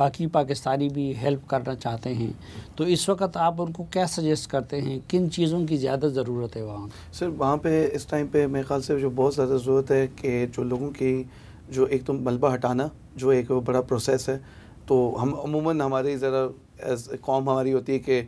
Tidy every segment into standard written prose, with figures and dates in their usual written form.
باقی پاکستانی بھی ہیلپ کرنا چاہتے ہیں، تو اس وقت آپ ان کو کیا سجیسٹ کرتے ہیں، کن چیزوں کی زیادہ ضرورت ہے وہاں؟ سر وہاں پہ اس ٹائم پہ میرے خیال سے جو بہت زیادہ ضرورت ہے کہ جو لوگوں کی جو ایک تو ملبہ ہٹانا جو ایک بڑا پروسیس ہے، تو ہم عموماً ہماری ذرا قوم ہماری ہوتی ہے کہ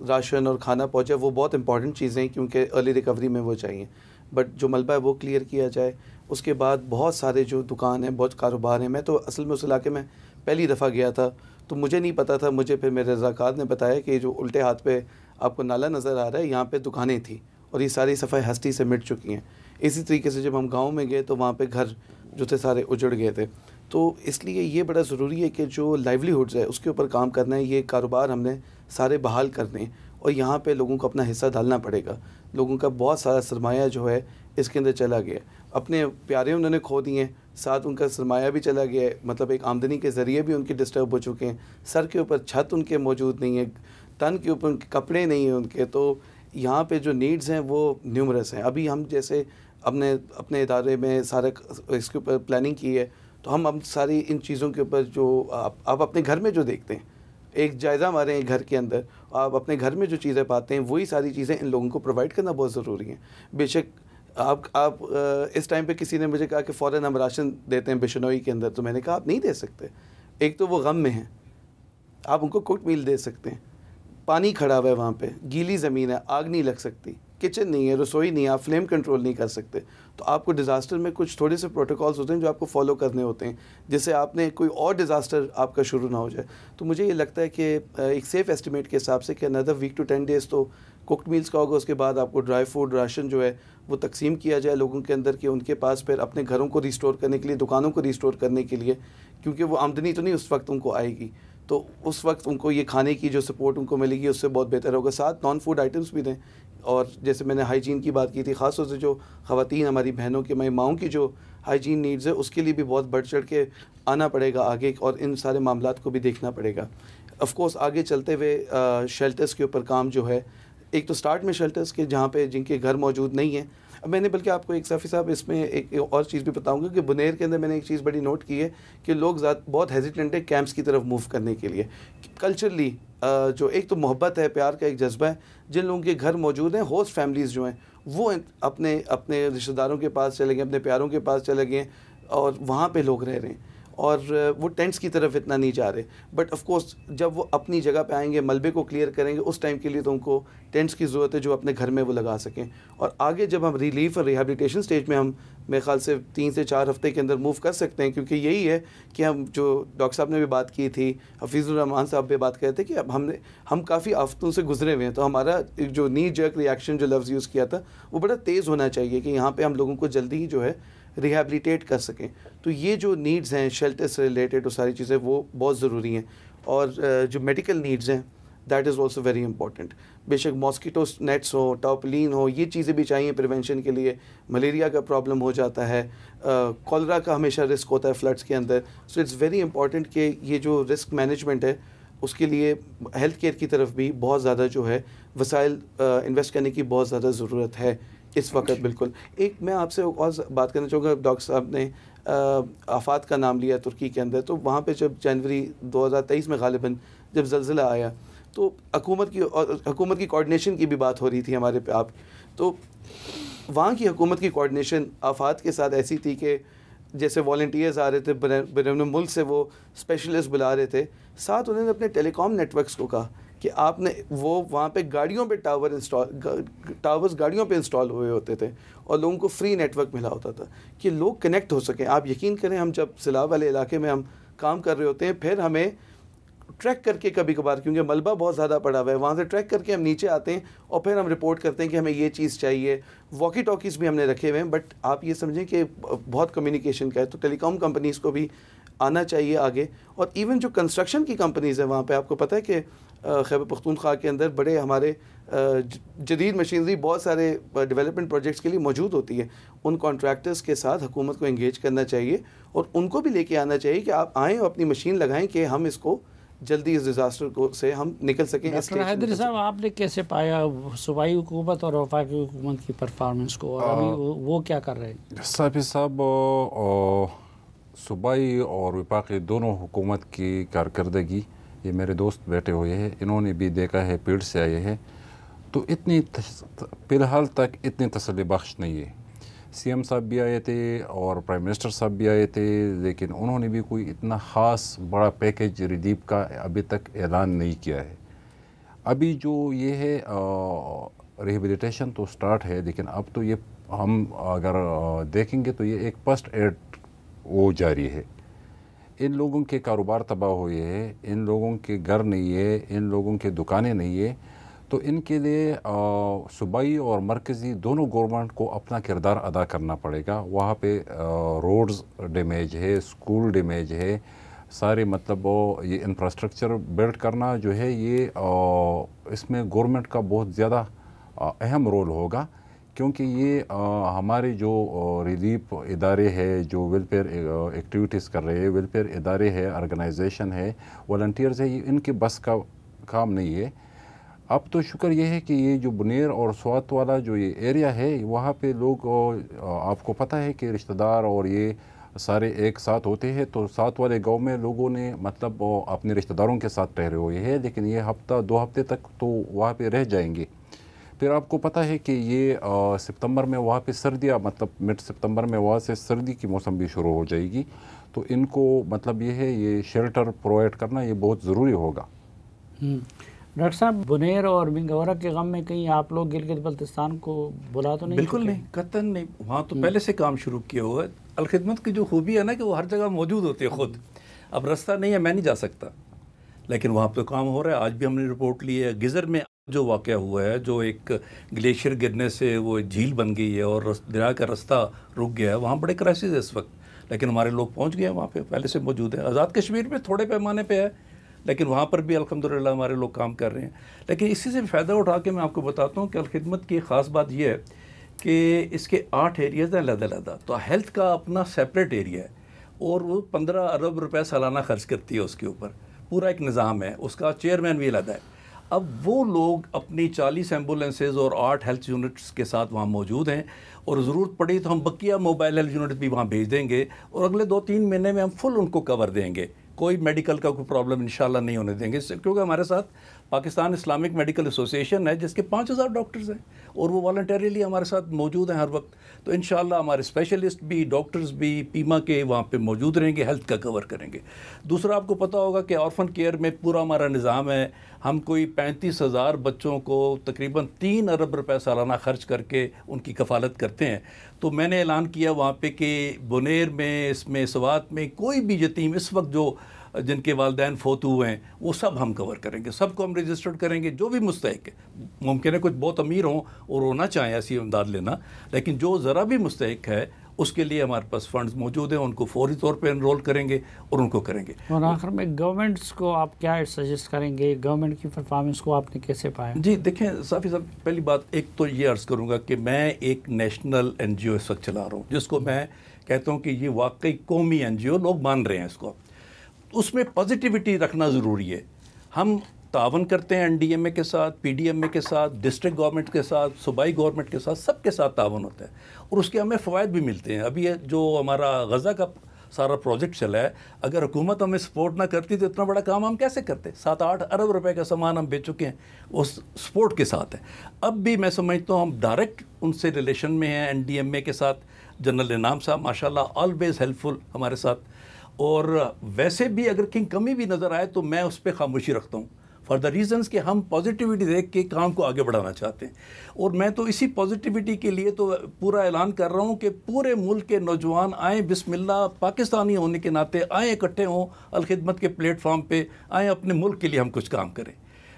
راشن اور کھانا پہنچے، وہ بہت امپورٹنٹ چیزیں ہیں کیونکہ ارلی ریکوری میں وہ چاہیے، بٹ جو ملبہ ہے وہ کلیئر کیا جائے۔ اس کے بعد بہت سارے جو دکان ہیں، بہت کاروبار ہیں، میں تو اصل میں اس علاقے میں پہلی دفعہ گیا تھا تو مجھے نہیں پتا تھا، مجھے پھر میرے رضاکار نے بتایا کہ جو الٹے ہاتھ پہ آپ کو نالا نظر آ رہا ہے یہاں پہ دکانیں تھیں اور یہ ساری صفائی ہستی سے مٹ چکی ہیں۔ اسی طریقے سے جب ہم گاؤں میں گئے تو وہاں پہ گھر جو تھے سارے اجڑ گئے تھے، تو اس لیے یہ بڑا ضروری ہے کہ جو لائیولیہڈز ہے اس کے اوپر کام کرنا ہے، یہ کاروبار ہم نے سارے بحال کرنے ہیں اور یہاں پہ لوگوں کو اپنا حصہ ڈالنا پڑے گا۔ لوگوں کا بہت سارا سرمایہ جو ہے اس کے اندر چلا گیا، اپنے پیارے انہوں نے کھو دیے ہیں، ساتھ ان کا سرمایہ بھی چلا گیا ہے، مطلب ایک آمدنی کے ذریعے بھی ان کے ڈسٹرب ہو چکے ہیں، سر کے اوپر چھت ان کے موجود نہیں ہے، تن کے اوپر کپڑے نہیں ہیں ان کے، تو یہاں پہ جو نیڈز ہیں وہ نیومرس ہیں۔ ابھی ہم جیسے اپنے ادارے میں سارا اس کے اوپر پلاننگ کی ہے، تو ہم ساری ان چیزوں کے اوپر جو آپ اپنے گھر میں جو دیکھتے ہیں، ایک جائزہ مارے ہیں گھر کے اندر، آپ اپنے گھر میں جو چیزیں پاتے ہیں وہی ساری چیزیں ان لوگوں کو پرووائڈ کرنا بہت ضروری ہیں۔ بے شک آپ اس ٹائم پہ کسی نے مجھے کہا کہ فوراً ہم راشن دیتے ہیں بشنوئی کے اندر، تو میں نے کہا آپ نہیں دے سکتے، ایک تو وہ غم میں ہیں، آپ ان کو کوکڈ میل دے سکتے ہیں، پانی کھڑا ہوا ہے وہاں پہ، گیلی زمین ہے، آگ نہیں لگ سکتی، کچن نہیں ہے، رسوئی نہیں ہے، آپ فلیم کنٹرول نہیں کر سکتے، تو آپ کو ڈیزاسٹر میں کچھ تھوڑے سے پروٹوکالز ہوتے ہیں جو آپ کو فالو کرنے ہوتے ہیں، جس سے آپ نے کوئی اور ڈیزاسٹر آپ کا شروع نہ ہو جائے۔ تو مجھے یہ لگتا ہے کہ ایک سیف ایسٹیمیٹ کے حساب سے کہ another week to 10 days تو کوکڈ میلز کا ہوگا، اس کے بعد آپ کو ڈرائی فوڈ راشن جو ہے وہ تقسیم کیا جائے لوگوں کے اندر کہ ان کے پاس پھر اپنے گھروں کو ریسٹور کرنے کے لیے، دکانوں کو ریسٹور کرنے کے لیے، کیونکہ وہ آمدنی تو نہیں اس وقت ان کو آئے گی، تو اس وقت ان کو یہ کھانے کی جو سپورٹ ان کو ملے گی اس سے بہت بہتر ہوگا۔ ساتھ نان فوڈ آئٹمس بھی دیں، اور جیسے میں نے ہائیجین کی بات کی تھی، خاص طور سے جو خواتین ہماری بہنوں کی ماؤں کی جو ہائیجین نیڈز ہے اس کے لیے بھی بہت بڑھ چڑھ کے آنا پڑے گا آگے، اور ان سارے معاملات کو بھی دیکھنا پڑے گا۔ آف کورس آگے چلتے ہوئے شیلٹرز کے اوپر کام جو ہے، ایک تو سٹارٹ میں شیلٹرز کے جہاں پہ جن کے گھر موجود نہیں ہیں، اب میں نے بلکہ آپ کو ایک صافی صاحب اس میں ایک اور چیز بھی بتاؤں گا کہ بنیر کے اندر میں نے ایک چیز بڑی نوٹ کی ہے کہ لوگ بہت ہیزیٹنٹ ہیں کیمپس کی طرف موو کرنے کے لیے۔ کلچرلی جو ایک تو محبت ہے، پیار کا ایک جذبہ ہے، جن لوگوں کے گھر موجود ہیں، ہوسٹ فیملیز جو ہیں وہ اپنے رشتہ داروں کے پاس چلے گئے، اپنے پیاروں کے پاس چلے گئے اور وہاں پہ لوگ رہ رہے ہیں، اور وہ ٹینٹس کی طرف اتنا نہیں جا رہے، بٹ آف کورس جب وہ اپنی جگہ پہ آئیں گے، ملبے کو کلیئر کریں گے، اس ٹائم کے لیے تو ان کو ٹینٹس کی ضرورت ہے جو اپنے گھر میں وہ لگا سکیں۔ اور آگے جب ہم ریلیف اور ریہیبلیٹیشن سٹیج میں ہم میرے خیال سے 3 سے 4 ہفتے کے اندر موو کر سکتے ہیں، کیونکہ یہی ہے کہ ہم جو ڈاکٹر صاحب نے بھی بات کی تھی، حفیظ الرحمان صاحب بھی بات کہتے کہ اب ہم کافی آفتوں سے گزرے ہوئے ہیں، تو ہمارا جو نی جرک ریئیکشن جو لفظ یوز کیا تھا وہ بڑا تیز ہونا چاہیے کہ یہاں پہ ہم لوگوں کو جلدی ہی جو ہے ریہیبلیٹیٹ کر سکیں۔ تو یہ جو نیڈز ہیں شیلٹر سے ریلیٹڈ وہ ساری چیزیں وہ بہت ضروری ہیں، اور جو میڈیکل نیڈز ہیں that is also very important. بے شک ماسکیٹو نیٹس ہو، ٹاپلین ہو، یہ چیزیں بھی چاہیے پریونشن کے لیے، ملیریا کا پرابلم ہو جاتا ہے، کولرا کا ہمیشہ رسک ہوتا ہے فلڈس کے اندر، سو اٹس ویری امپورٹنٹ کہ یہ جو رسک مینجمنٹ ہے اس کے لیے ہیلتھ کیئر کی طرف بھی بہت زیادہ جو ہے وسائل انویسٹ کرنے کی بہت زیادہ ضرورت ہے اس وقت۔ بالکل ایک میں آپ سے اور بات کرنا چاہوں گا، ڈاکٹر صاحب نے آفات کا نام لیا ترکی کے اندر، تو وہاں پہ جب جنوری 2023 میں غالباً جب زلزلہ آیا تو حکومت کی کوارڈینیشن کی بھی بات ہو رہی تھی ہمارے پہ، آپ تو وہاں کی حکومت کی کوارڈینیشن آفات کے ساتھ ایسی تھی کہ جیسے والنٹیئرز آ رہے تھے بیرون ملک سے، وہ اسپیشلسٹ بلا رہے تھے، ساتھ انہوں نے اپنے ٹیلی کام نیٹ ورکس کو کہا کہ آپ نے وہ وہاں پہ گاڑیوں پہ ٹاورز گاڑیوں پہ انسٹال ہوئے ہوتے تھے اور لوگوں کو فری نیٹ ورک ملا ہوتا تھا کہ لوگ کنیکٹ ہو سکیں۔ آپ یقین کریں ہم جب سیلاب والے علاقے میں ہم کام کر رہے ہوتے ہیں، پھر ہمیں ٹریک کر کے کبھی کبھار، کیونکہ ملبہ بہت زیادہ پڑا ہوا ہے، وہاں سے ٹریک کر کے ہم نیچے آتے ہیں اور پھر ہم رپورٹ کرتے ہیں کہ ہمیں یہ چیز چاہیے۔ واکی ٹاکیز بھی ہم نے رکھے ہوئے ہیں، بٹ آپ یہ سمجھیں کہ بہت کمیونیکیشن کا ہے، تو ٹیلی کام کمپنیز کو بھی آنا چاہیے آگے۔ اور ایون جو کنسٹرکشن کی کمپنیز ہیں وہاں پہ، آپ کو پتہ ہے کہ خیبر پختونخوا کے اندر بڑے ہمارے جدید مشینری بہت سارے ڈیولپمنٹ پروجیکٹس کے لیے موجود ہوتی ہے، ان کانٹریکٹرز کے ساتھ حکومت کو انگیج کرنا چاہیے اور ان کو بھی لے کے آنا چاہیے کہ آپ آئیں اور اپنی مشین لگائیں کہ ہم اس کو جلدی اس ڈیزاسٹر کو سے ہم نکل سکیں۔ ڈاکٹر حیدری صاحب، آپ نے کیسے پایا صوبائی حکومت اور وفاقی حکومت کی پرفارمنس کو، اور ابھی وہ کیا کر رہے ہیں؟ صافی صاحب، صوبائی اور وفاقی دونوں حکومت کی کارکردگی، یہ میرے دوست بیٹھے ہوئے ہیں، انہوں نے بھی دیکھا ہے، پیڑ سے آئے ہیں، تو اتنی فی الحال تک اتنی تسلی بخش نہیں ہے۔ سی ایم صاحب بھی آئے تھے اور پرائم منسٹر صاحب بھی آئے تھے، لیکن انہوں نے بھی کوئی اتنا خاص بڑا پیکیج ریلیف کا ابھی تک اعلان نہیں کیا ہے۔ ابھی جو یہ ہے ریہیبلیٹیشن تو سٹارٹ ہے، لیکن اب تو یہ ہم اگر دیکھیں گے تو یہ ایک فرسٹ ایڈ وہ جاری ہے۔ ان لوگوں کے کاروبار تباہ ہوئے ہیں، ان لوگوں کے گھر نہیں ہے، ان لوگوں کے دکانیں نہیں ہے، تو ان کے لیے صوبائی اور مرکزی دونوں گورنمنٹ کو اپنا کردار ادا کرنا پڑے گا۔ وہاں پہ روڈز ڈیمیج ہے، اسکول ڈیمیج ہے، سارے مطلب یہ انفراسٹرکچر بلڈ کرنا جو ہے، یہ اس میں گورنمنٹ کا بہت زیادہ اہم رول ہوگا، کیونکہ یہ ہمارے جو ریلیف ادارے ہیں جو ویلفیئر ایکٹیویٹیز کر رہے ہیں، ویلفیئر ادارے ہیں، آرگنائزیشن ہے، والنٹیئرز ہے، یہ ان کے بس کا کام نہیں ہے۔ اب تو شکر یہ ہے کہ یہ جو بنیر اور سوات والا جو یہ ایریا ہے، وہاں پہ لوگ آپ کو پتہ ہے کہ رشتہ دار اور یہ سارے ایک ساتھ ہوتے ہیں، تو ساتھ والے گاؤں میں لوگوں نے مطلب اپنے رشتہ داروں کے ساتھ ٹھہرے ہوئے ہیں، لیکن یہ ہفتہ 2 ہفتے تک تو وہاں پہ رہ جائیں گے۔ پھر آپ کو پتہ ہے کہ یہ سپتمبر میں وہاں پہ سردیاں، مطلب مڈ سپتمبر میں وہاں سے سردی کی موسم بھی شروع ہو جائے گی، تو ان کو مطلب یہ ہے، یہ شیلٹر پرووائڈ کرنا یہ بہت ضروری ہوگا۔ ڈاکٹر صاحب، بنیر اور منگورہ کے غم میں کہیں آپ لوگ گلگت بلتستان کو بلا تو نہیں؟ بالکل نہیں، قطعاً نہیں، وہاں تو پہلے سے کام شروع کیا ہوا ہے۔ الخدمت کی جو خوبی ہے نا کہ وہ ہر جگہ موجود ہوتی ہے خود۔ اب رستہ نہیں ہے، میں نہیں جا سکتا، لیکن وہاں پہ کام ہو رہا ہے۔ آج بھی ہم نے رپورٹ لی ہے گزر میں جو واقعہ ہوا ہے، جو ایک گلیشیئر گرنے سے وہ جھیل بن گئی ہے اور دریا کا رستہ رک گیا ہے، وہاں بڑے کرائسس ہے اس وقت، لیکن ہمارے لوگ پہنچ گئے ہیں وہاں پہ، پہلے سے موجود ہیں۔ آزاد کشمیر میں تھوڑے پیمانے پہ ہے، لیکن وہاں پر بھی الحمدللہ ہمارے لوگ کام کر رہے ہیں۔ لیکن اسی سے فائدہ اٹھا کے میں آپ کو بتاتا ہوں کہ الخدمت کی خاص بات یہ ہے کہ اس کے 8 ایریاز ہیں علیحدہ علیحدہ، تو ہیلتھ کا اپنا سیپریٹ ایریا ہے اور وہ 15 ارب روپے سالانہ خرچ کرتی ہے اس کے اوپر، پورا ایک نظام ہے، اس کا چیئرمین بھی علیحدہ ہے۔ اب وہ لوگ اپنی 40 ایمبولینسز اور 8 ہیلتھ یونٹس کے ساتھ وہاں موجود ہیں، اور ضرورت پڑی تو ہم بقیہ موبائل ہیلتھ یونٹ بھی وہاں بھیج دیں گے، اور اگلے 2-3 مہینے میں ہم فل ان کو کور دیں گے، کوئی میڈیکل کا کوئی پرابلم انشاءاللہ نہیں ہونے دیں گے، کیونکہ ہمارے ساتھ پاکستان اسلامک میڈیکل ایسوسیشن ہے جس کے 5000 ڈاکٹرز ہیں، اور وہ والنٹریلی ہمارے ساتھ موجود ہیں ہر وقت، تو انشاءاللہ ہمارے اسپیشلسٹ بھی، ڈاکٹرز بھی پیما کے وہاں پہ موجود رہیں گے، ہیلتھ کا کور کریں گے۔ دوسرا آپ کو پتہ ہوگا کہ آرفن کیئر میں پورا ہمارا نظام ہے، ہم کوئی 35,000 بچوں کو تقریباً 3 ارب روپے سالانہ خرچ کر کے ان کی کفالت کرتے ہیں۔ تو میں نے اعلان کیا وہاں پہ کہ بنیر میں، اس میں سوات میں کوئی بھی یتیم اس وقت جو جن کے والدین فوت ہوئے ہیں وہ سب ہم کور کریں گے، سب کو ہم رجسٹرڈ کریں گے، جو بھی مستحق ہے۔ ممکن ہے کچھ بہت امیر ہوں اور وہ نہ چاہیں ایسی امداد لینا، لیکن جو ذرا بھی مستحق ہے اس کے لیے ہمارے پاس فنڈز موجود ہیں، ان کو فوری طور پہ انرول کریں گے اور ان کو کریں گے۔ اور آخر میں گورنمنٹس کو آپ کیا سجیسٹ کریں گے؟ گورنمنٹ کی پرفارمنس کو آپ نے کیسے پایا؟ جی دیکھیں صافی صاحب، پہلی بات ایک تو یہ عرض کروں گا کہ میں ایک نیشنل این جی او اس وقت چلا رہا ہوں، جس کو میں کہتا ہوں کہ یہ واقعی قومی این جی او، لوگ مان رہے ہیں اس کو، اس میں پازیٹیوٹی رکھنا ضروری ہے۔ ہم تعاون کرتے ہیں این ڈی ایم اے کے ساتھ، پی ڈی ایم اے کے ساتھ، ڈسٹرکٹ گورنمنٹ کے ساتھ، صوبائی گورنمنٹ کے ساتھ، سب کے ساتھ تعاون ہوتا ہے اور اس کے ہمیں فوائد بھی ملتے ہیں۔ ابھی جو ہمارا غزہ کا سارا پروجیکٹ چلا ہے، اگر حکومت ہمیں سپورٹ نہ کرتی تو اتنا بڑا کام ہم کیسے کرتے؟ 7-8 ارب روپے کا سامان ہم بیچ چکے ہیں، اس سپورٹ کے ساتھ ہے۔ اب بھی میں سمجھتا ہوں ہم ڈائریکٹ ان سے ریلیشن میں ہیں، این ڈی ایم اے کے ساتھ۔ جنرل انعام صاحب ماشاءاللہ آلویز ہیلپ فل ہمارے ساتھ، اور ویسے بھی اگر کہیں کمی بھی نظر آئے تو میں اس پہ خاموشی رکھتا ہوں، فار دا ریزنس کہ ہم پازیٹیوٹی دیکھ کے کام کو آگے بڑھانا چاہتے ہیں۔ اور میں تو اسی پازیٹیوٹی کے لیے تو پورا اعلان کر رہا ہوں کہ پورے ملک کے نوجوان آئیں، بسم اللہ، پاکستانی ہونے کے ناطے آئیں، اکٹھے ہوں الخدمت کے پلیٹ فارم پہ آئیں، اپنے ملک کے لیے ہم کچھ کام کریں۔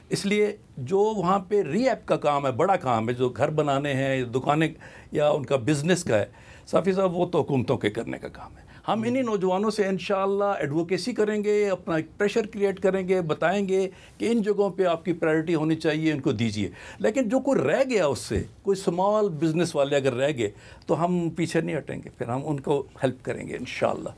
اس لیے جو وہاں پہ ری ایپ کا کام ہے، بڑا کام ہے، جو گھر بنانے ہیں، دکانیں یا ان کا بزنس کا ہے، صافی صاحب وہ تو حکومتوں کے کرنے کا کام ہے۔ ہم انہی نوجوانوں سے انشاءاللہ ایڈوکیسی کریں گے، اپنا ایک پریشر کریٹ کریں گے، بتائیں گے کہ ان جگہوں پہ آپ کی پرائرٹی ہونی چاہیے، ان کو دیجیے۔ لیکن جو کوئی رہ گیا، اس سے کوئی اسمال بزنس والے اگر رہ گئے تو ہم پیچھے نہیں ہٹیں گے، پھر ہم ان کو ہیلپ کریں گے انشاءاللہ۔